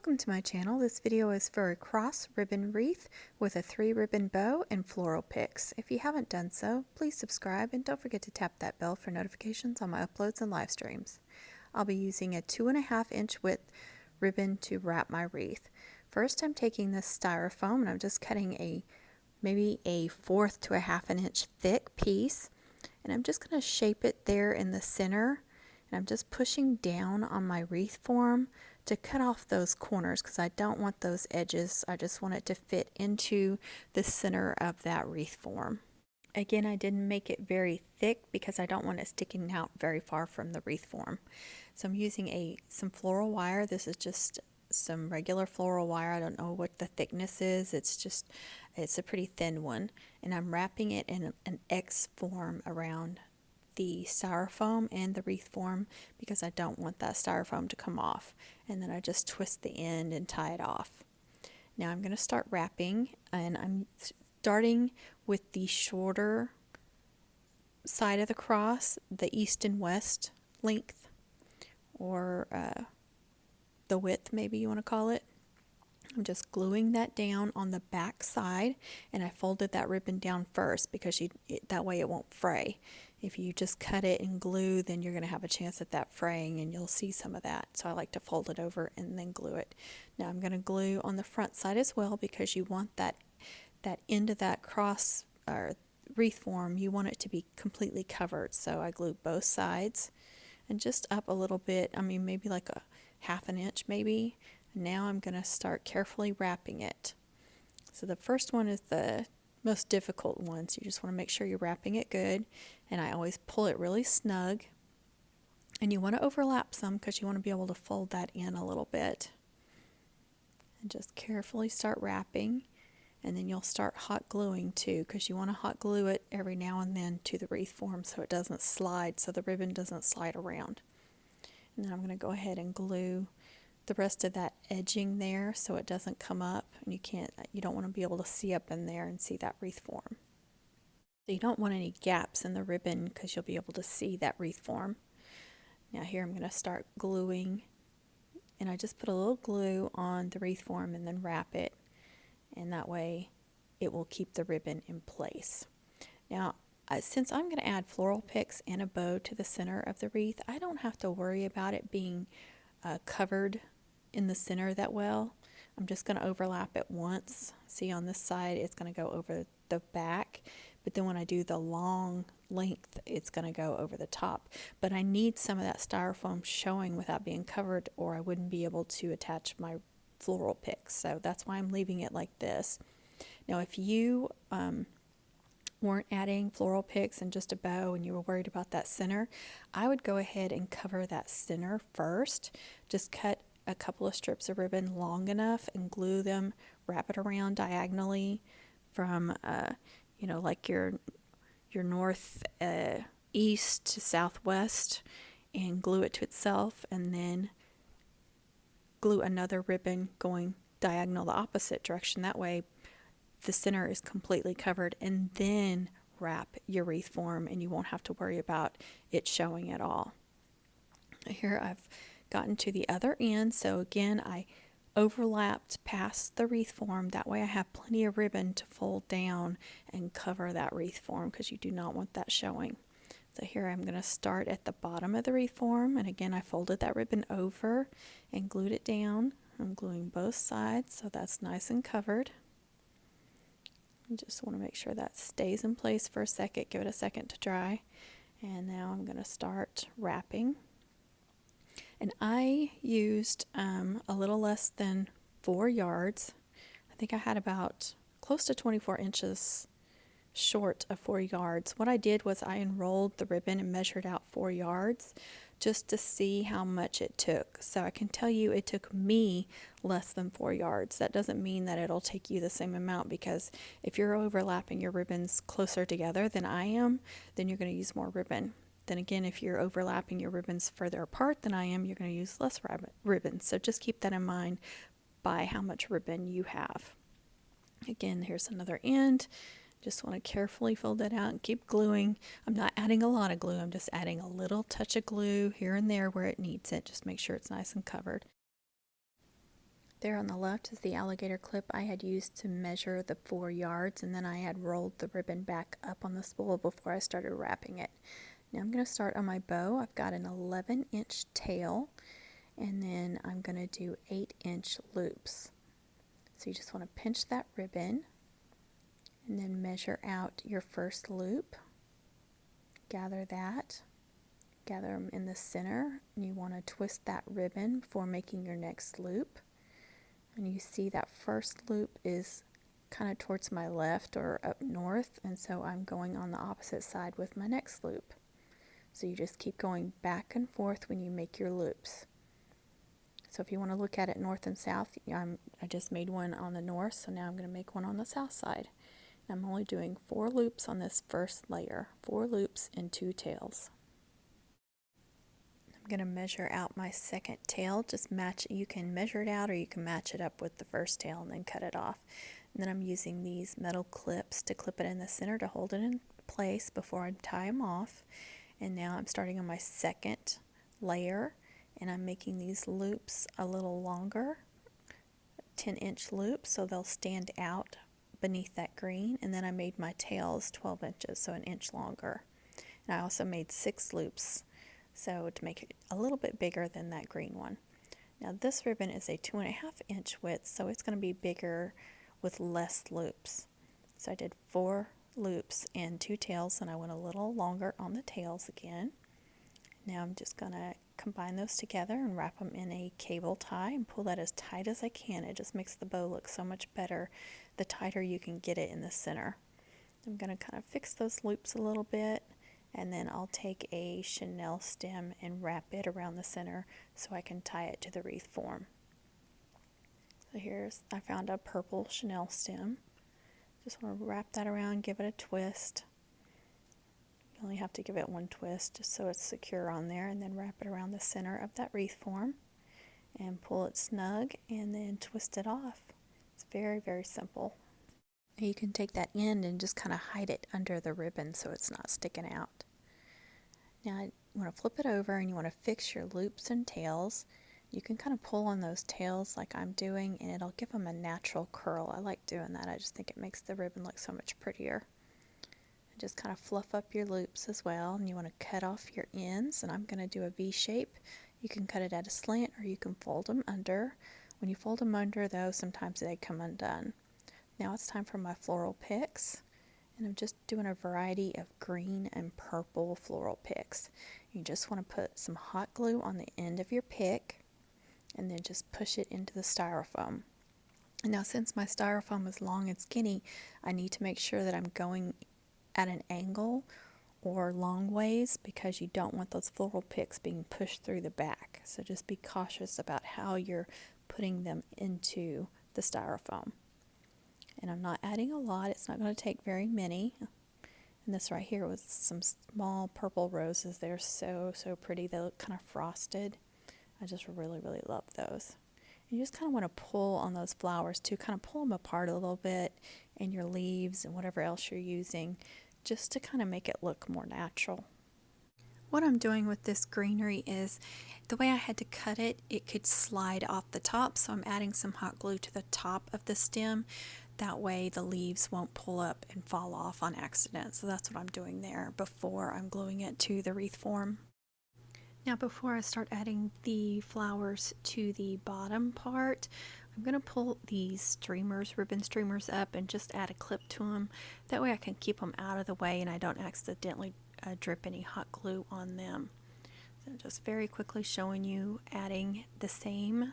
Welcome to my channel. This video is for a cross ribbon wreath with a 3-ribbon bow and floral picks. If you haven't done so, please subscribe and don't forget to tap that bell for notifications on my uploads and live streams. I'll be using a 2.5-inch width ribbon to wrap my wreath. First, I'm taking this styrofoam and I'm just cutting maybe a 1/4 to a 1/2 inch thick piece, and I'm just going to shape it there in the center. And I'm just pushing down on my wreath form to cut off those corners because I don't want those edges. I just want it to fit into the center of that wreath form. Again, I didn't make it very thick because I don't want it sticking out very far from the wreath form. So I'm using some floral wire. This is just some regular floral wire. I don't know what the thickness is. It's a pretty thin one. And I'm wrapping it in an X form around the styrofoam and the wreath form because I don't want that styrofoam to come off. And then I just twist the end and tie it off. Now I'm going to start wrapping, and I'm starting with the shorter side of the cross, the east and west length, or the width maybe you want to call it. I'm just gluing that down on the back side, and I folded that ribbon down first because that way it won't fray. If you just cut it and glue, then you're going to have a chance at that fraying, and you'll see some of that. So I like to fold it over and then glue it. Now I'm going to glue on the front side as well because you want that end of that cross or wreath form, you want it to be completely covered. So I glue both sides and just up a little bit. I mean, maybe like a 1/2 inch maybe. Now I'm going to start carefully wrapping it. So the first one is the most difficult one, so you just want to make sure you're wrapping it good, and I always pull it really snug, and you want to overlap some because you want to be able to fold that in a little bit, and just carefully start wrapping. And then you'll start hot gluing too, because you want to hot glue it every now and then to the wreath form so it doesn't slide, so the ribbon doesn't slide around. And then I'm going to go ahead and glue the rest of that edging there so it doesn't come up, and you don't want to be able to see up in there and see that wreath form. So you don't want any gaps in the ribbon because you'll be able to see that wreath form. Now here I'm going to start gluing, and I just put a little glue on the wreath form and then wrap it, and that way it will keep the ribbon in place. Now since I'm going to add floral picks and a bow to the center of the wreath, I don't have to worry about it being covered in the center that well. I'm just going to overlap it once. See, on this side it's going to go over the back, but then when I do the long length it's going to go over the top. But I need some of that styrofoam showing without being covered, or I wouldn't be able to attach my floral picks. So that's why I'm leaving it like this. Now if you weren't adding floral picks and just a bow and you were worried about that center, I would go ahead and cover that center first. Just cut a couple of strips of ribbon long enough and glue them, wrap it around diagonally from like your north east to southwest, and glue it to itself, and then glue another ribbon going diagonal the opposite direction. That way the center is completely covered, and then wrap your wreath form and you won't have to worry about it showing at all. Here I've gotten to the other end, so again I overlapped past the wreath form. That way I have plenty of ribbon to fold down and cover that wreath form because you do not want that showing. So here I'm going to start at the bottom of the wreath form, and again I folded that ribbon over and glued it down. I'm gluing both sides so that's nice and covered. You just want to make sure that stays in place for a second, give it a second to dry. And now I'm going to start wrapping. And I used a little less than 4 yards. I think I had about close to 24 inches short of 4 yards. What I did was I unrolled the ribbon and measured out 4 yards just to see how much it took. So I can tell you it took me less than 4 yards. That doesn't mean that it'll take you the same amount, because if you're overlapping your ribbons closer together than I am, then you're going to use more ribbon. Then again, if you're overlapping your ribbons further apart than I am, you're going to use less ribbon. So just keep that in mind by how much ribbon you have. Again, here's another end. Just want to carefully fold that out and keep gluing. I'm not adding a lot of glue, I'm just adding a little touch of glue here and there where it needs it. Just make sure it's nice and covered. There on the left is the alligator clip I had used to measure the 4 yards, and then I had rolled the ribbon back up on the spool before I started wrapping it. Now I'm going to start on my bow. I've got an 11-inch tail, and then I'm going to do 8-inch loops. So you just want to pinch that ribbon and then measure out your first loop. Gather that. Gather them in the center, and you want to twist that ribbon before making your next loop. And you see that first loop is kind of towards my left or up north, and so I'm going on the opposite side with my next loop. So you just keep going back and forth when you make your loops. So if you want to look at it north and south, I just made one on the north, so now I'm going to make one on the south side. I'm only doing 4 loops on this first layer, 4 loops and 2 tails. I'm going to measure out my second tail. Just match, you can measure it out or you can match it up with the first tail and then cut it off. And then I'm using these metal clips to clip it in the center to hold it in place before I tie them off. And now I'm starting on my second layer, and I'm making these loops a little longer, 10-inch loops, so they'll stand out beneath that green. And then I made my tails 12 inches, so an inch longer. And I also made 6 loops, so to make it a little bit bigger than that green one. Now this ribbon is a 2.5-inch width, so it's going to be bigger with less loops. So I did 4 loops and 2 tails, and I went a little longer on the tails again. Now I'm just going to combine those together and wrap them in a cable tie and pull that as tight as I can. It just makes the bow look so much better the tighter you can get it in the center. I'm going to kind of fix those loops a little bit, and then I'll take a chenille stem and wrap it around the center so I can tie it to the wreath form. So I found a purple chenille stem. Just want to wrap that around, give it a twist. You only have to give it one twist just so it's secure on there, and then wrap it around the center of that wreath form and pull it snug and then twist it off. It's very, very simple. You can take that end and just kind of hide it under the ribbon so it's not sticking out. Now you want to flip it over and you want to fix your loops and tails. You can kind of pull on those tails like I'm doing, and it'll give them a natural curl. I like doing that. I just think it makes the ribbon look so much prettier. And just kind of fluff up your loops as well, and you want to cut off your ends, and I'm going to do a V shape. You can cut it at a slant or you can fold them under. When you fold them under though, sometimes they come undone. Now it's time for my floral picks, and I'm just doing a variety of green and purple floral picks. You just want to put some hot glue on the end of your pick and then just push it into the styrofoam. And now since my styrofoam is long and skinny, I need to make sure that I'm going at an angle or long ways, because you don't want those floral picks being pushed through the back. So just be cautious about how you're putting them into the styrofoam. And I'm not adding a lot. It's not going to take very many. And this right here was some small purple roses. They're so, so pretty. They look kind of frosted. I just really, really love those. And you just kind of want to pull on those flowers too, kind of pull them apart a little bit, and your leaves and whatever else you're using, just to kind of make it look more natural. What I'm doing with this greenery is, the way I had to cut it, it could slide off the top, so I'm adding some hot glue to the top of the stem. That way the leaves won't pull up and fall off on accident. So that's what I'm doing there before I'm gluing it to the wreath form. Now before I start adding the flowers to the bottom part, I'm going to pull these streamers, ribbon streamers up, and just add a clip to them. That way I can keep them out of the way and I don't accidentally drip any hot glue on them. So just very quickly showing you adding the same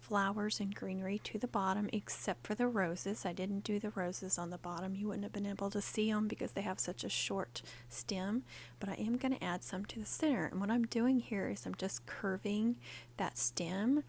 flowers and greenery to the bottom, except for the roses. I didn't do the roses on the bottom. You wouldn't have been able to see them because they have such a short stem, but I am going to add some to the center. And what I'm doing here is I'm just curving that stem,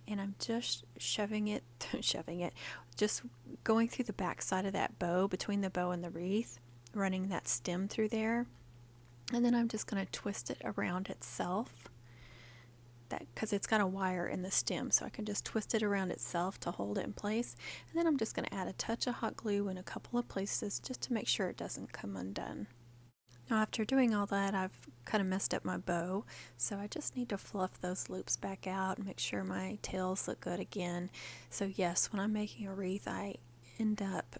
and I'm just shoving it, just going through the back side of that bow, between the bow and the wreath, running that stem through there. And then I'm just going to twist it around itself, because it's got a wire in the stem, so I can just twist it around itself to hold it in place. And then I'm just going to add a touch of hot glue in a couple of places just to make sure it doesn't come undone. Now after doing all that, I've kind of messed up my bow, so I just need to fluff those loops back out and make sure my tails look good again. So yes, when I'm making a wreath, I end up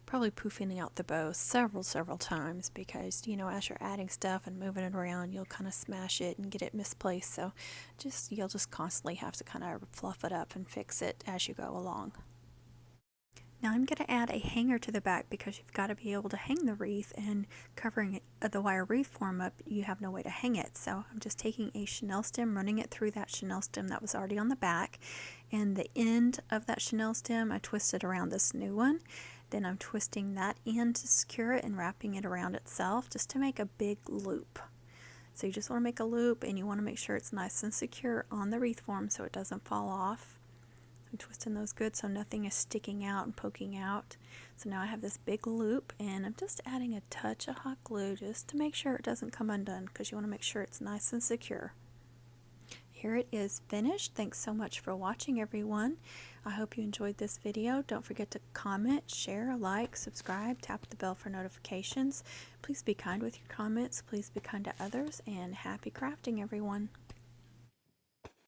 probably poofing out the bow several times because, you know, as you're adding stuff and moving it around, you'll kind of smash it and get it misplaced. So you'll just constantly have to kind of fluff it up and fix it as you go along. Now I'm going to add a hanger to the back because you've got to be able to hang the wreath, and covering the wire wreath form up, you have no way to hang it. So I'm just taking a chenille stem, running it through that chenille stem that was already on the back, and the end of that chenille stem I twisted around this new one. Then I'm twisting that end to secure it and wrapping it around itself just to make a big loop. So you just want to make a loop, and you want to make sure it's nice and secure on the wreath form so it doesn't fall off. I'm twisting those good so nothing is sticking out and poking out. So now I have this big loop, and I'm just adding a touch of hot glue just to make sure it doesn't come undone, because you want to make sure it's nice and secure. Here it is finished. Thanks so much for watching, everyone. I hope you enjoyed this video. Don't forget to comment, share, like, subscribe, tap the bell for notifications. Please be kind with your comments. Please be kind to others, and happy crafting, everyone.